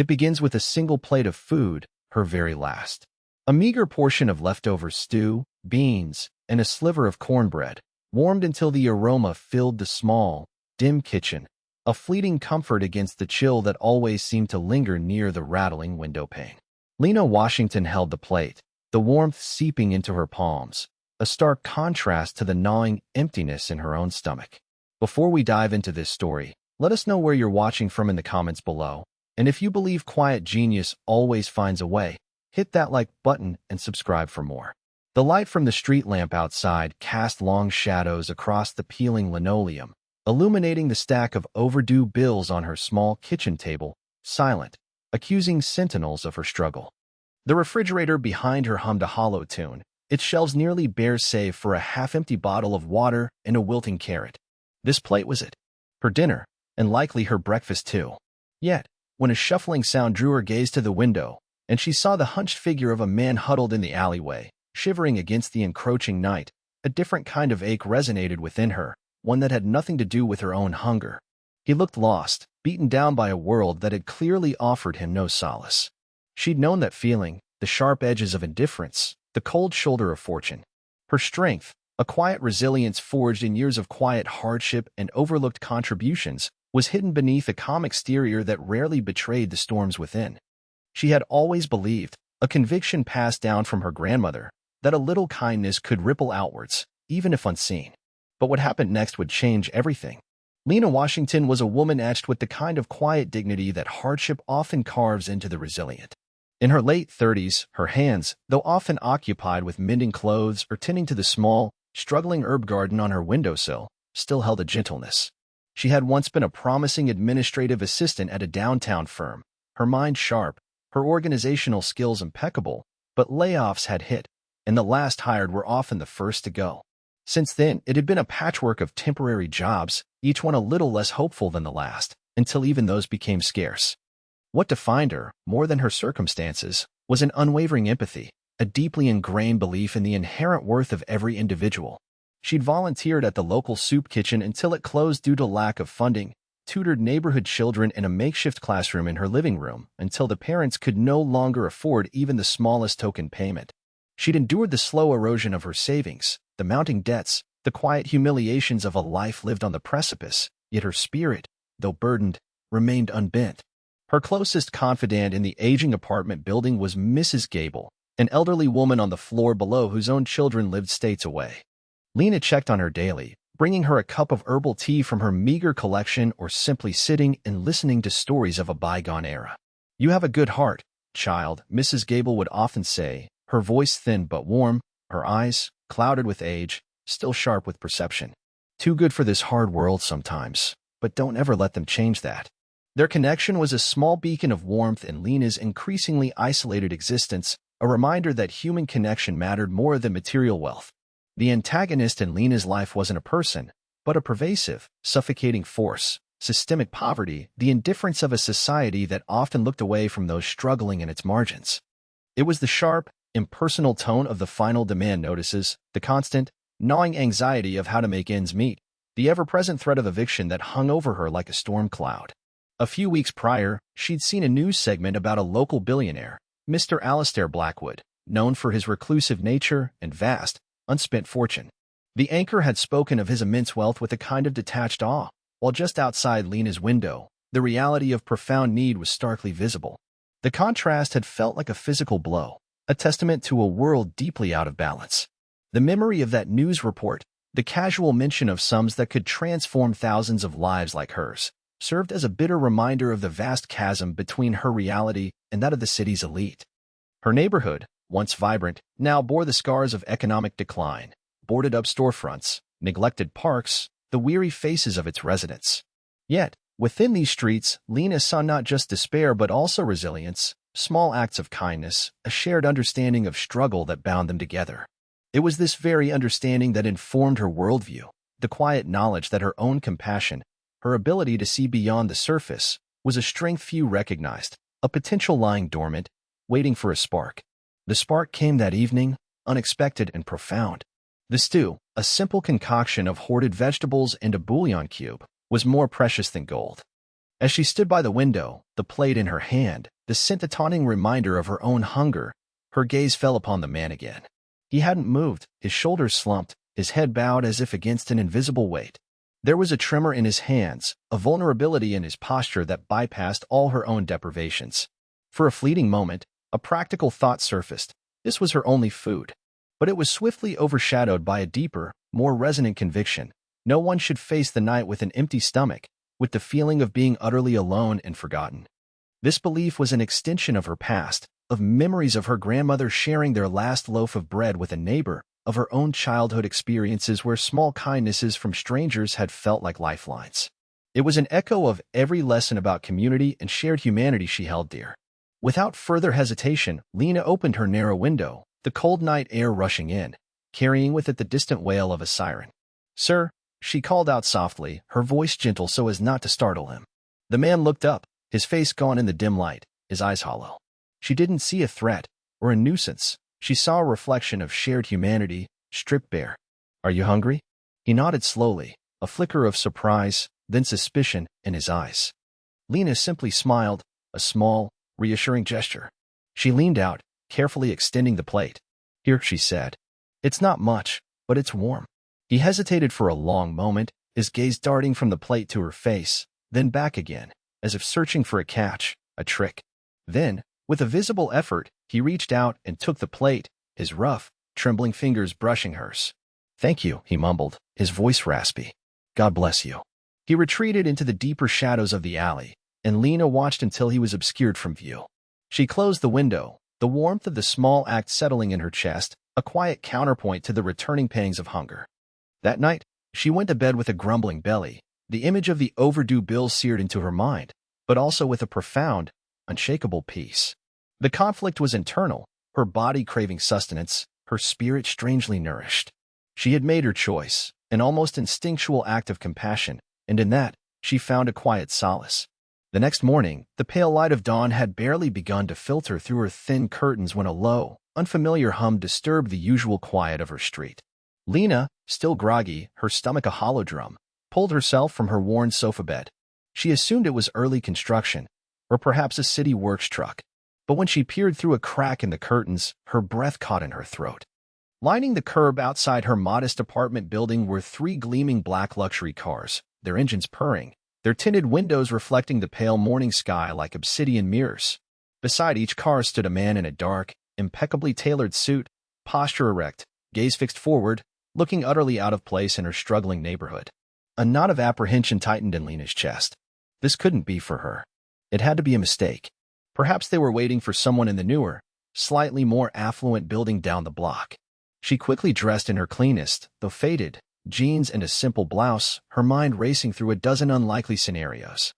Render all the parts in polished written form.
It begins with a single plate of food, her very last. A meager portion of leftover stew, beans, and a sliver of cornbread, warmed until the aroma filled the small, dim kitchen, a fleeting comfort against the chill that always seemed to linger near the rattling window pane. Lena Washington held the plate, the warmth seeping into her palms, a stark contrast to the gnawing emptiness in her own stomach. Before we dive into this story, let us know where you're watching from in the comments below, and if you believe quiet genius always finds a way, hit that like button and subscribe for more. The light from the street lamp outside cast long shadows across the peeling linoleum, illuminating the stack of overdue bills on her small kitchen table, silent, accusing sentinels of her struggle. The refrigerator behind her hummed a hollow tune, its shelves nearly bare save for a half-empty bottle of water and a wilting carrot. This plate was it. Her dinner, and likely her breakfast too. Yet, when a shuffling sound drew her gaze to the window, and she saw the hunched figure of a man huddled in the alleyway, shivering against the encroaching night, a different kind of ache resonated within her, one that had nothing to do with her own hunger. He looked lost, beaten down by a world that had clearly offered him no solace. She'd known that feeling, the sharp edges of indifference, the cold shoulder of fortune. Her strength, a quiet resilience forged in years of quiet hardship and overlooked contributions, was hidden beneath a calm exterior that rarely betrayed the storms within. She had always believed, a conviction passed down from her grandmother, that a little kindness could ripple outwards, even if unseen. But what happened next would change everything. Lena Washington was a woman etched with the kind of quiet dignity that hardship often carves into the resilient. In her late 30s, her hands, though often occupied with mending clothes or tending to the small, struggling herb garden on her windowsill, still held a gentleness. She had once been a promising administrative assistant at a downtown firm, her mind sharp, her organizational skills impeccable, but layoffs had hit, and the last hired were often the first to go. Since then, it had been a patchwork of temporary jobs, each one a little less hopeful than the last, until even those became scarce. What defined her, more than her circumstances, was an unwavering empathy, a deeply ingrained belief in the inherent worth of every individual. She'd volunteered at the local soup kitchen until it closed due to lack of funding, tutored neighborhood children in a makeshift classroom in her living room until the parents could no longer afford even the smallest token payment. She'd endured the slow erosion of her savings, the mounting debts, the quiet humiliations of a life lived on the precipice, yet her spirit, though burdened, remained unbent. Her closest confidant in the aging apartment building was Mrs. Gable, an elderly woman on the floor below whose own children lived states away. Lena checked on her daily, bringing her a cup of herbal tea from her meager collection or simply sitting and listening to stories of a bygone era. "You have a good heart, child," Mrs. Gable would often say, her voice thin but warm, her eyes, clouded with age, still sharp with perception. "Too good for this hard world sometimes, but don't ever let them change that." Their connection was a small beacon of warmth in Lena's increasingly isolated existence, a reminder that human connection mattered more than material wealth. The antagonist in Lena's life wasn't a person, but a pervasive, suffocating force, systemic poverty, the indifference of a society that often looked away from those struggling in its margins. It was the sharp, impersonal tone of the final demand notices, the constant, gnawing anxiety of how to make ends meet, the ever-present threat of eviction that hung over her like a storm cloud. A few weeks prior, she'd seen a news segment about a local billionaire, Mr. Alistair Blackwood, known for his reclusive nature and vast, unspent fortune. The anchor had spoken of his immense wealth with a kind of detached awe, while just outside Lena's window, the reality of profound need was starkly visible. The contrast had felt like a physical blow, a testament to a world deeply out of balance. The memory of that news report, the casual mention of sums that could transform thousands of lives like hers, served as a bitter reminder of the vast chasm between her reality and that of the city's elite. Her neighborhood, once vibrant, now bore the scars of economic decline, boarded-up storefronts, neglected parks, the weary faces of its residents. Yet, within these streets, Lena saw not just despair but also resilience, small acts of kindness, a shared understanding of struggle that bound them together. It was this very understanding that informed her worldview, the quiet knowledge that her own compassion, her ability to see beyond the surface, was a strength few recognized, a potential lying dormant, waiting for a spark. The spark came that evening, unexpected and profound. The stew, a simple concoction of hoarded vegetables and a bouillon cube, was more precious than gold. As she stood by the window, the plate in her hand, the scent a taunting reminder of her own hunger, her gaze fell upon the man again. He hadn't moved, his shoulders slumped, his head bowed as if against an invisible weight. There was a tremor in his hands, a vulnerability in his posture that bypassed all her own deprivations. For a fleeting moment, a practical thought surfaced. This was her only food. But it was swiftly overshadowed by a deeper, more resonant conviction. No one should face the night with an empty stomach, with the feeling of being utterly alone and forgotten. This belief was an extension of her past, of memories of her grandmother sharing their last loaf of bread with a neighbor, of her own childhood experiences where small kindnesses from strangers had felt like lifelines. It was an echo of every lesson about community and shared humanity she held dear. Without further hesitation, Lena opened her narrow window, the cold night air rushing in, carrying with it the distant wail of a siren. "Sir," she called out softly, her voice gentle so as not to startle him. The man looked up, his face gone in the dim light, his eyes hollow. She didn't see a threat or a nuisance. She saw a reflection of shared humanity, stripped bare. "Are you hungry?" He nodded slowly, a flicker of surprise, then suspicion in his eyes. Lena simply smiled, a small, reassuring gesture. She leaned out, carefully extending the plate. "Here," she said. "It's not much, but it's warm." He hesitated for a long moment, his gaze darting from the plate to her face, then back again, as if searching for a catch, a trick. Then, with a visible effort, he reached out and took the plate, his rough, trembling fingers brushing hers. "Thank you," he mumbled, his voice raspy. "God bless you." He retreated into the deeper shadows of the alley, and Lena watched until he was obscured from view. She closed the window, the warmth of the small act settling in her chest, a quiet counterpoint to the returning pangs of hunger. That night, she went to bed with a grumbling belly, the image of the overdue bill seared into her mind, but also with a profound, unshakable peace. The conflict was internal, her body craving sustenance, her spirit strangely nourished. She had made her choice, an almost instinctual act of compassion, and in that, she found a quiet solace. The next morning, the pale light of dawn had barely begun to filter through her thin curtains when a low, unfamiliar hum disturbed the usual quiet of her street. Lena, still groggy, her stomach a hollow drum, pulled herself from her worn sofa bed. She assumed it was early construction, or perhaps a city works truck. But when she peered through a crack in the curtains, her breath caught in her throat. Lining the curb outside her modest apartment building were 3 gleaming black luxury cars, their engines purring, their tinted windows reflecting the pale morning sky like obsidian mirrors. Beside each car stood a man in a dark, impeccably tailored suit, posture erect, gaze fixed forward, looking utterly out of place in her struggling neighborhood. A knot of apprehension tightened in Lena's chest. This couldn't be for her. It had to be a mistake. Perhaps they were waiting for someone in the newer, slightly more affluent building down the block. She quickly dressed in her cleanest, though faded, jeans and a simple blouse, her mind racing through a dozen unlikely scenarios.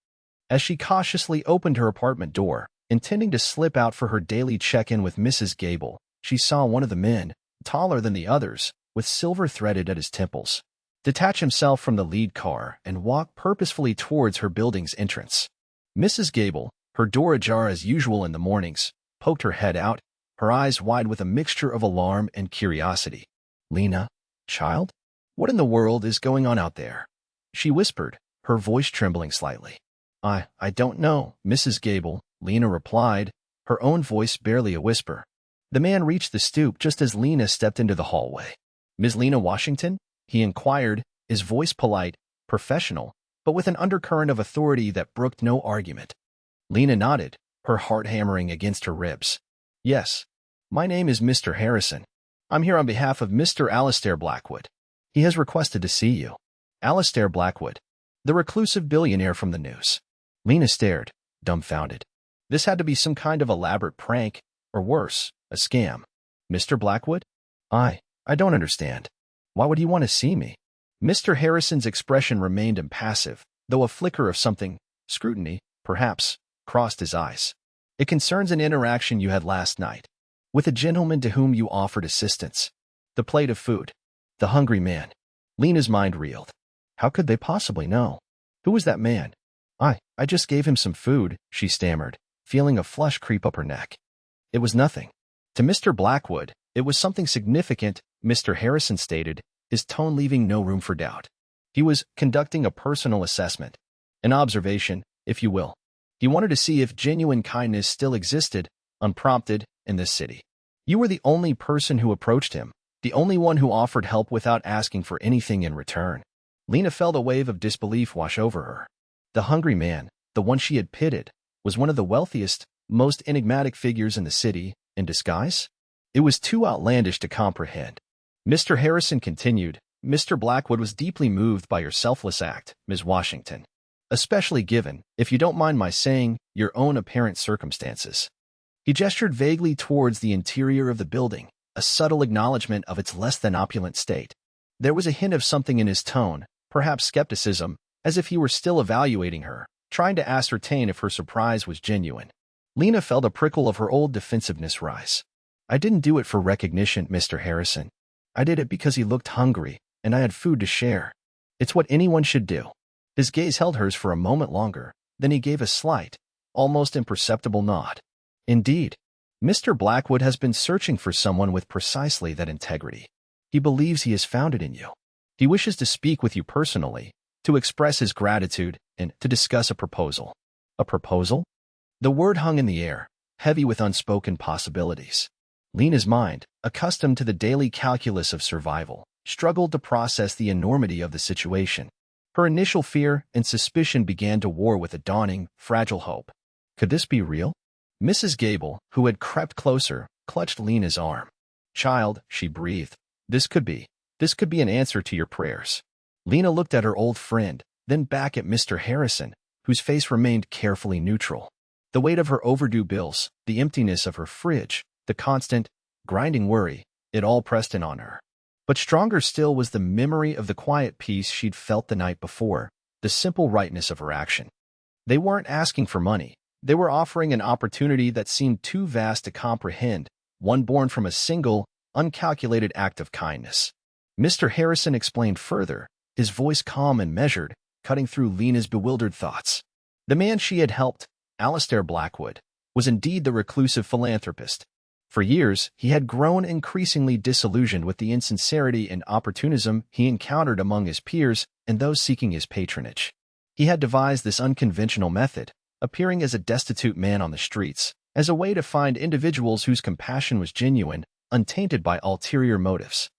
As she cautiously opened her apartment door, intending to slip out for her daily check-in with Mrs. Gable, she saw one of the men, taller than the others, with silver threaded at his temples, detach himself from the lead car and walk purposefully towards her building's entrance. Mrs. Gable, her door ajar as usual in the mornings, poked her head out, her eyes wide with a mixture of alarm and curiosity. "Lena, child? What in the world is going on out there?" she whispered, her voice trembling slightly. I don't know, Mrs. Gable," Lena replied, her own voice barely a whisper. The man reached the stoop just as Lena stepped into the hallway. "Ms. Lena Washington?" he inquired, his voice polite, professional, but with an undercurrent of authority that brooked no argument. Lena nodded, her heart hammering against her ribs. "Yes. My name is Mr. Harrison. I'm here on behalf of Mr. Alistair Blackwood. He has requested to see you." Alistair Blackwood, the reclusive billionaire from the news. Lena stared, dumbfounded. This had to be some kind of elaborate prank, or worse, a scam. "Mr. Blackwood? I don't understand. Why would he want to see me?" Mr. Harrison's expression remained impassive, though a flicker of something, scrutiny, perhaps, crossed his eyes. "It concerns an interaction you had last night, with a gentleman to whom you offered assistance. The plate of food. The hungry man." Lena's mind reeled. How could they possibly know? Who was that man? I just gave him some food," she stammered, feeling a flush creep up her neck. It was nothing. To Mr. Blackwood, it was something significant, Mr. Harrison stated, his tone leaving no room for doubt. He was conducting a personal assessment, an observation, if you will. He wanted to see if genuine kindness still existed, unprompted, in this city. You were the only person who approached him, the only one who offered help without asking for anything in return. Lena felt a wave of disbelief wash over her. The hungry man, the one she had pitied, was one of the wealthiest, most enigmatic figures in the city, in disguise? It was too outlandish to comprehend. Mr. Harrison continued, Mr. Blackwood was deeply moved by your selfless act, Ms. Washington, especially given, if you don't mind my saying, your own apparent circumstances. He gestured vaguely towards the interior of the building, a subtle acknowledgement of its less than opulent state. There was a hint of something in his tone, perhaps skepticism, as if he were still evaluating her, trying to ascertain if her surprise was genuine. Lena felt a prickle of her old defensiveness rise. I didn't do it for recognition, Mr. Harrison. I did it because he looked hungry, and I had food to share. It's what anyone should do. His gaze held hers for a moment longer, then he gave a slight, almost imperceptible nod. Indeed, Mr. Blackwood has been searching for someone with precisely that integrity. He believes he has found it in you. He wishes to speak with you personally, to express his gratitude, and to discuss a proposal. A proposal? The word hung in the air, heavy with unspoken possibilities. Lena's mind, accustomed to the daily calculus of survival, struggled to process the enormity of the situation. Her initial fear and suspicion began to war with a dawning, fragile hope. Could this be real? Mrs. Gable, who had crept closer, clutched Lena's arm. Child, she breathed, this could be an answer to your prayers. Lena looked at her old friend, then back at Mr. Harrison, whose face remained carefully neutral. The weight of her overdue bills, the emptiness of her fridge, the constant, grinding worry, it all pressed in on her. But stronger still was the memory of the quiet peace she'd felt the night before, the simple rightness of her action. They weren't asking for money. They were offering an opportunity that seemed too vast to comprehend, one born from a single, uncalculated act of kindness. Mr. Harrison explained further, his voice calm and measured, cutting through Lena's bewildered thoughts. The man she had helped, Alistair Blackwood, was indeed the reclusive philanthropist. For years, he had grown increasingly disillusioned with the insincerity and opportunism he encountered among his peers and those seeking his patronage. He had devised this unconventional method, appearing as a destitute man on the streets, as a way to find individuals whose compassion was genuine, untainted by ulterior motives.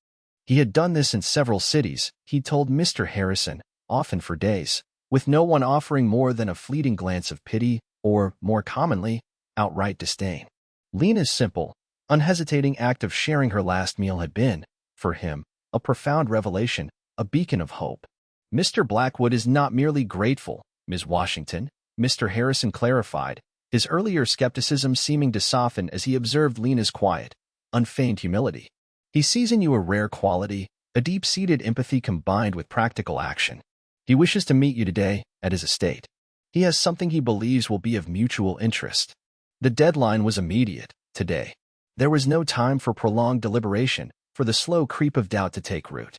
He had done this in several cities, he told Mr. Harrison, often for days, with no one offering more than a fleeting glance of pity or, more commonly, outright disdain. Lena's simple, unhesitating act of sharing her last meal had been, for him, a profound revelation, a beacon of hope. Mr. Blackwood is not merely grateful, Ms. Washington, Mr. Harrison clarified, his earlier skepticism seeming to soften as he observed Lena's quiet, unfeigned humility. He sees in you a rare quality, a deep-seated empathy combined with practical action. He wishes to meet you today, at his estate. He has something he believes will be of mutual interest. The deadline was immediate, today. There was no time for prolonged deliberation, for the slow creep of doubt to take root.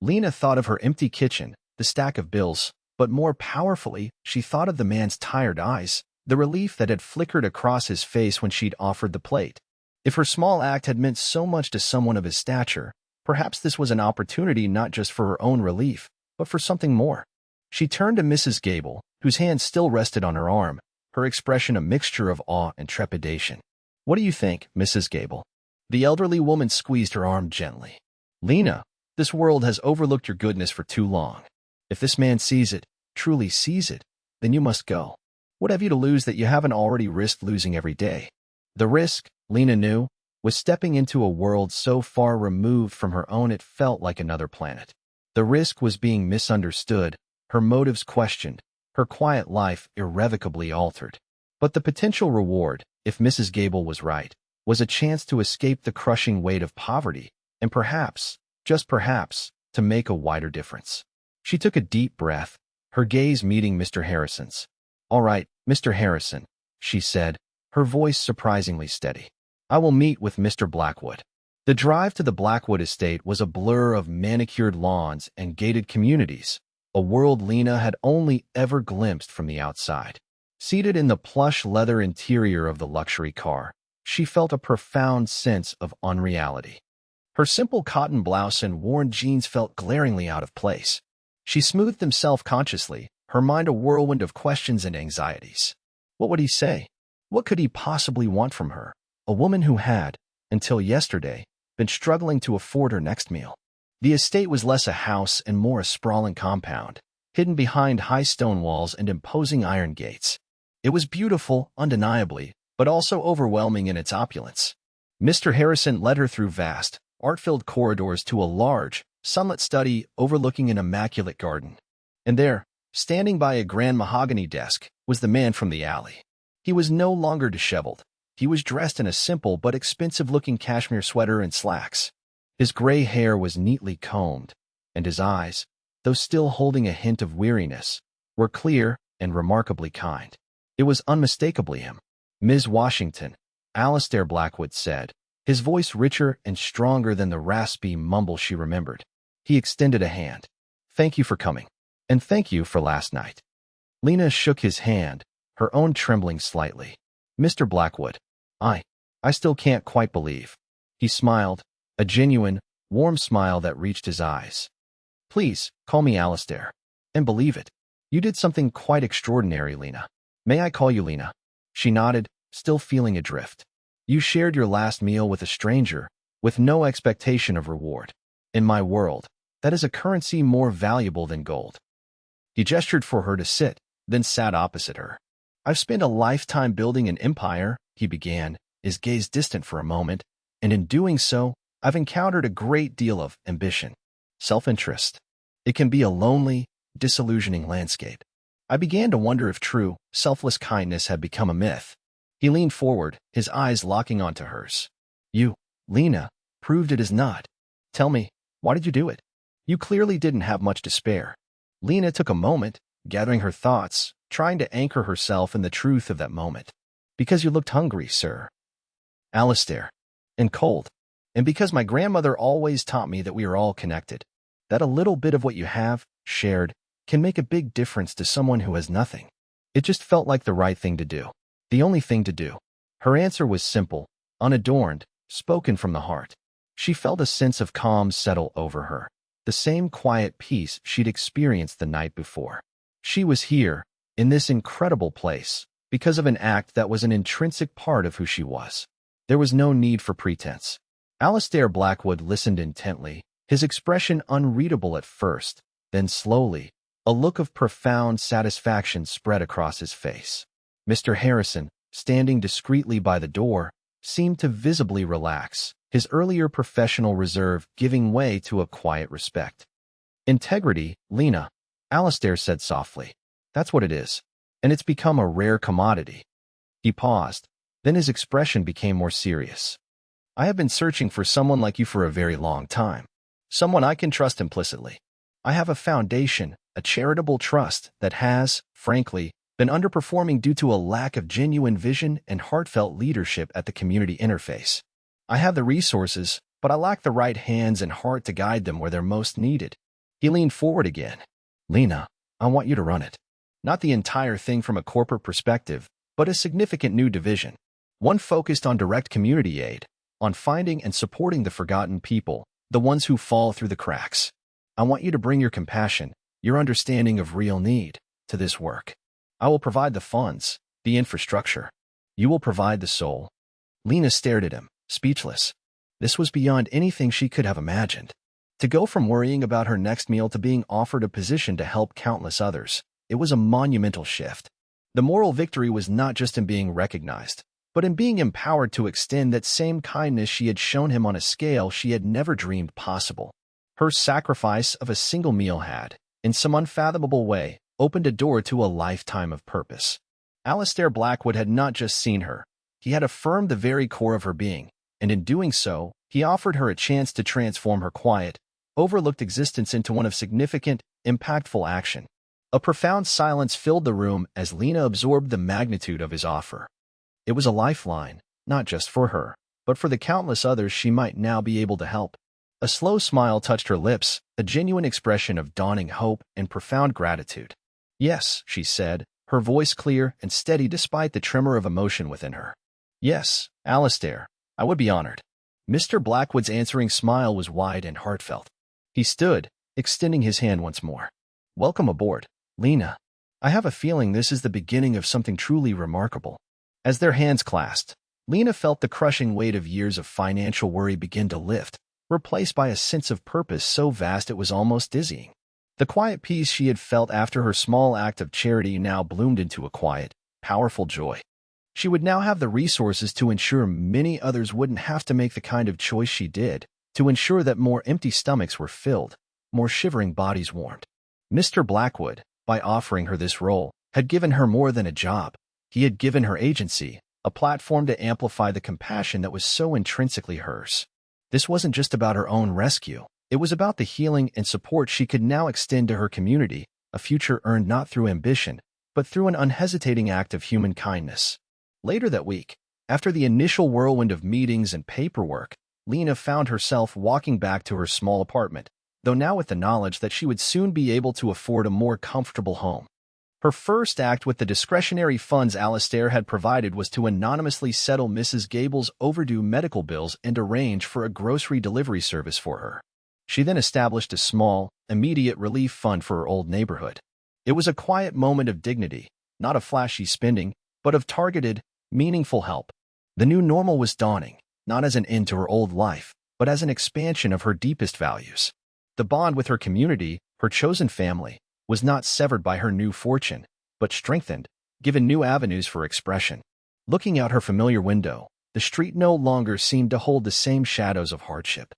Lena thought of her empty kitchen, the stack of bills, but more powerfully, she thought of the man's tired eyes, the relief that had flickered across his face when she'd offered the plate. If her small act had meant so much to someone of his stature, perhaps this was an opportunity not just for her own relief, but for something more. She turned to Mrs. Gable, whose hand still rested on her arm, her expression a mixture of awe and trepidation. What do you think, Mrs. Gable? The elderly woman squeezed her arm gently. Lena, this world has overlooked your goodness for too long. If this man sees it, truly sees it, then you must go. What have you to lose that you haven't already risked losing every day? The risk, Lena knew, was stepping into a world so far removed from her own it felt like another planet. The risk was being misunderstood, her motives questioned, her quiet life irrevocably altered. But the potential reward, if Mrs. Gable was right, was a chance to escape the crushing weight of poverty, and perhaps, just perhaps, to make a wider difference. She took a deep breath, her gaze meeting Mr. Harrison's. All right, Mr. Harrison, she said, her voice surprisingly steady. I will meet with Mr. Blackwood. The drive to the Blackwood estate was a blur of manicured lawns and gated communities, a world Lena had only ever glimpsed from the outside. Seated in the plush leather interior of the luxury car, she felt a profound sense of unreality. Her simple cotton blouse and worn jeans felt glaringly out of place. She smoothed them self-consciously, her mind a whirlwind of questions and anxieties. What would he say? What could he possibly want from her? A woman who had, until yesterday, been struggling to afford her next meal. The estate was less a house and more a sprawling compound, hidden behind high stone walls and imposing iron gates. It was beautiful, undeniably, but also overwhelming in its opulence. Mr. Harrison led her through vast, art-filled corridors to a large, sunlit study overlooking an immaculate garden. And there, standing by a grand mahogany desk, was the man from the alley. He was no longer disheveled. He was dressed in a simple but expensive-looking cashmere sweater and slacks. His gray hair was neatly combed, and his eyes, though still holding a hint of weariness, were clear and remarkably kind. It was unmistakably him. "Ms. Washington," Alistair Blackwood said, his voice richer and stronger than the raspy mumble she remembered. He extended a hand. "Thank you for coming. And thank you for last night." Lena shook his hand, her own trembling slightly. "Mr. Blackwood, I still can't quite believe." He smiled, a genuine, warm smile that reached his eyes. "Please, call me Alistair. And believe it. You did something quite extraordinary, Lena. May I call you Lena?" She nodded, still feeling adrift. "You shared your last meal with a stranger, with no expectation of reward. In my world, that is a currency more valuable than gold." He gestured for her to sit, then sat opposite her. "I've spent a lifetime building an empire," he began, his gaze distant for a moment, "and in doing so, I've encountered a great deal of ambition, self-interest. It can be a lonely, disillusioning landscape. I began to wonder if true, selfless kindness had become a myth." He leaned forward, his eyes locking onto hers. "You, Lena, proved it is not. Tell me, why did you do it? You clearly didn't have much to spare." Lena took a moment, gathering her thoughts, trying to anchor herself in the truth of that moment. "Because you looked hungry, sir. Alistair. And cold. And because my grandmother always taught me that we are all connected. That a little bit of what you have, shared, can make a big difference to someone who has nothing. It just felt like the right thing to do. The only thing to do." Her answer was simple, unadorned, spoken from the heart. She felt a sense of calm settle over her, the same quiet peace she'd experienced the night before. She was here, in this incredible place, because of an act that was an intrinsic part of who she was. There was no need for pretense. Alistair Blackwood listened intently, his expression unreadable at first, then slowly, a look of profound satisfaction spread across his face. Mr. Harrison, standing discreetly by the door, seemed to visibly relax, his earlier professional reserve giving way to a quiet respect. "Integrity, Lena," Alistair said softly. "That's what it is. And it's become a rare commodity." He paused, then his expression became more serious. "I have been searching for someone like you for a very long time. Someone I can trust implicitly. I have a foundation, a charitable trust that has, frankly, been underperforming due to a lack of genuine vision and heartfelt leadership at the community interface. I have the resources, but I lack the right hands and heart to guide them where they're most needed." He leaned forward again. "Lena, I want you to run it. Not the entire thing from a corporate perspective, but a significant new division. One focused on direct community aid, on finding and supporting the forgotten people, the ones who fall through the cracks. I want you to bring your compassion, your understanding of real need, to this work. I will provide the funds, the infrastructure. You will provide the soul." Lena stared at him, speechless. This was beyond anything she could have imagined. To go from worrying about her next meal to being offered a position to help countless others, it was a monumental shift. The moral victory was not just in being recognized, but in being empowered to extend that same kindness she had shown him on a scale she had never dreamed possible. Her sacrifice of a single meal had, in some unfathomable way, opened a door to a lifetime of purpose. Alistair Blackwood had not just seen her, he had affirmed the very core of her being, and in doing so, he offered her a chance to transform her quiet, overlooked existence into one of significant, impactful action. A profound silence filled the room as Lena absorbed the magnitude of his offer. It was a lifeline, not just for her, but for the countless others she might now be able to help. A slow smile touched her lips, a genuine expression of dawning hope and profound gratitude. "Yes," she said, her voice clear and steady despite the tremor of emotion within her. "Yes, Alistair, I would be honored." Mr. Blackwood's answering smile was wide and heartfelt. He stood, extending his hand once more. "Welcome aboard, Lena." I have a feeling this is the beginning of something truly remarkable. As their hands clasped, Lena felt the crushing weight of years of financial worry begin to lift, replaced by a sense of purpose so vast it was almost dizzying. The quiet peace she had felt after her small act of charity now bloomed into a quiet, powerful joy. She would now have the resources to ensure many others wouldn't have to make the kind of choice she did, to ensure that more empty stomachs were filled, more shivering bodies warmed. Mr. Blackwood, by offering her this role, had given her more than a job. He had given her agency, a platform to amplify the compassion that was so intrinsically hers. This wasn't just about her own rescue. It was about the healing and support she could now extend to her community, a future earned not through ambition, but through an unhesitating act of human kindness. Later that week, after the initial whirlwind of meetings and paperwork, Lena found herself walking back to her small apartment, though now with the knowledge that she would soon be able to afford a more comfortable home. Her first act with the discretionary funds Alistair had provided was to anonymously settle Mrs. Gable's overdue medical bills and arrange for a grocery delivery service for her. She then established a small, immediate relief fund for her old neighborhood. It was a quiet moment of dignity, not of flashy spending, but of targeted, meaningful help. The new normal was dawning, not as an end to her old life, but as an expansion of her deepest values. The bond with her community, her chosen family, was not severed by her new fortune, but strengthened, given new avenues for expression. Looking out her familiar window, the street no longer seemed to hold the same shadows of hardship.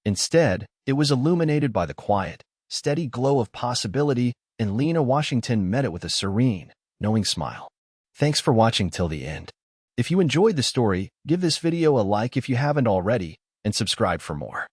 Instead, it was illuminated by the quiet, steady glow of possibility, and Lena Washington met it with a serene, knowing smile. Thanks for watching till the end. If you enjoyed the story, give this video a like if you haven't already, and subscribe for more.